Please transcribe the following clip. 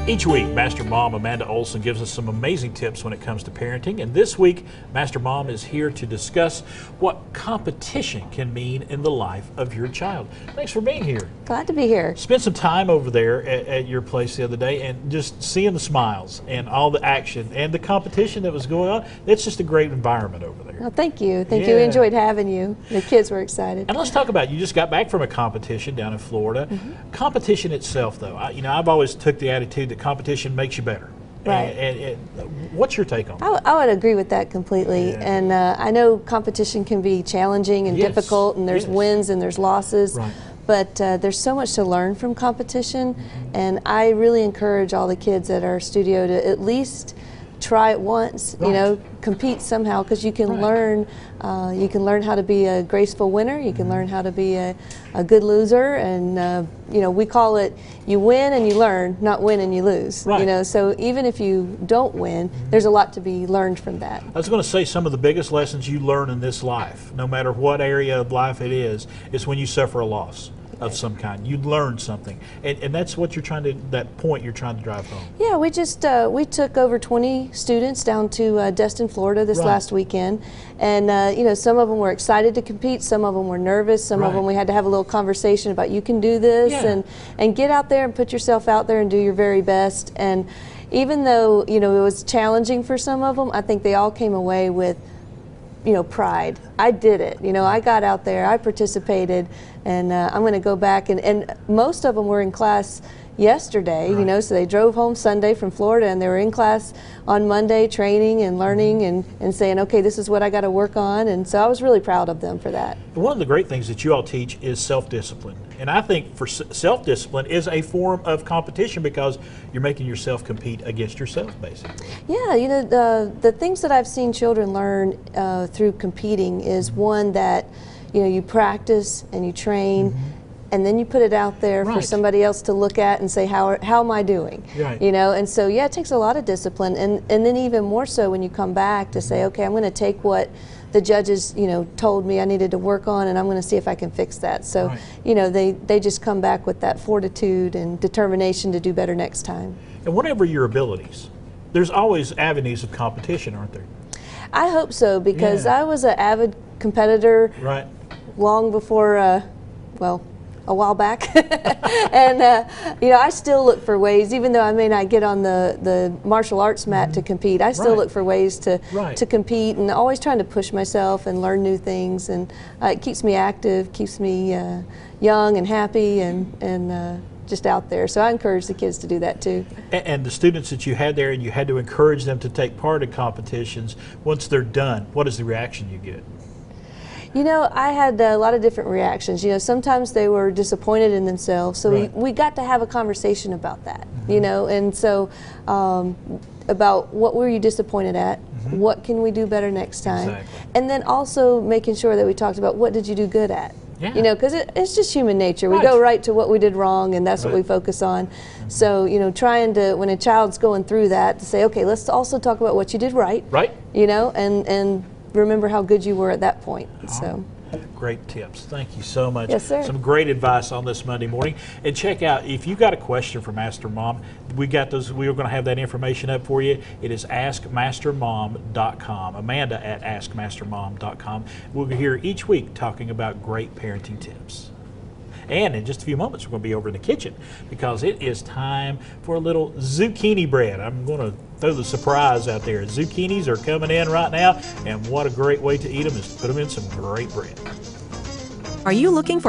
Each week, Master Mom Amanda Olson gives us some amazing tips when it comes to parenting. And this week, Master Mom is here to discuss what competition can mean in the life of your child. Thanks for being here. Glad to be here. Spent some time over there at your place the other day and just seeing the smiles and all the action and the competition that was going on. It's just a great environment over there. Well, thank you. Thank you. We enjoyed having you. The kids were excited. And let's talk about, you just got back from a competition down in Florida. Competition itself, though, I've always took the attitude that competition makes you better. Right. And what's your take on that? I would agree with that completely. Yeah. And I know competition can be challenging and difficult, and there's wins and there's losses. Right. But there's so much to learn from competition, and I really encourage all the kids at our studio to at least try it once, you know, compete somehow, because you can learn how to be a graceful winner, you can learn how to be a good loser, and you know, we call it you win and you learn, not win and you lose. You know, so even if you don't win, there's a lot to be learned from that. I was going to say, some of the biggest lessons you learn in this life, no matter what area of life it is when you suffer a loss of some kind. You learn something, and that's what you're trying to, that point you're trying to drive home. Yeah, we just we took over 20 students down to Destin, Florida this last weekend, and you know, some of them were excited to compete, some of them were nervous, some of them we had to have a little conversation about, you can do this, and get out there and put yourself out there and do your very best. And even though, you know, it was challenging for some of them, I think they all came away with, you know, pride. I did it. You know, I got out there, I participated, and I'm going to go back. And most of them were in class yesterday, you know, so they drove home Sunday from Florida, and they were in class on Monday training and learning and saying, okay, this is what I got to work on. And so I was really proud of them for that. One of the great things that you all teach is self-discipline. And I think for self-discipline is a form of competition, because you're making yourself compete against yourself, basically. Yeah, you know, the things that I've seen children learn through competing is one that, you know, you practice and you train, and then you put it out there for somebody else to look at and say, how am I doing? You know, and so yeah, it takes a lot of discipline, and then even more so when you come back to say, okay, I'm going to take what the judges, you know, told me I needed to work on, and I'm going to see if I can fix that. So, you know, they just come back with that fortitude and determination to do better next time. And whatever your abilities, there's always avenues of competition, aren't there? I hope so, because I was an avid competitor long before, well, a while back. And you know, I still look for ways, even though I may not get on the martial arts mat to compete, I still look for ways to compete, and always trying to push myself and learn new things, and it keeps me active, keeps me young and happy, and just out there. So I encourage the kids to do that too. And the students that you had there, and you had to encourage them to take part in competitions, once they're done, what is the reaction you get? You know, I had a lot of different reactions. You know, sometimes they were disappointed in themselves, so we got to have a conversation about that, you know, and so about what were you disappointed at, what can we do better next time, and then also making sure that we talked about what did you do good at. You know, because it's just human nature. We go right to what we did wrong, and that's what we focus on. So, you know, trying to, when a child's going through that, to say, okay, let's also talk about what you did right. You know, and remember how good you were at that point. So. Great tips. Thank you so much. Yes, sir. Some great advice on this Monday morning. And check out, if you got a question for Master Mom, we got those. We are going to have that information up for you. It is askmastermom.com. Amanda at askmastermom.com. We'll be here each week talking about great parenting tips. And in just a few moments, we're going to be over in the kitchen, because it is time for a little zucchini bread. I'm going to throw the surprise out there. Zucchinis are coming in right now, and what a great way to eat them is to put them in some great bread. Are you looking for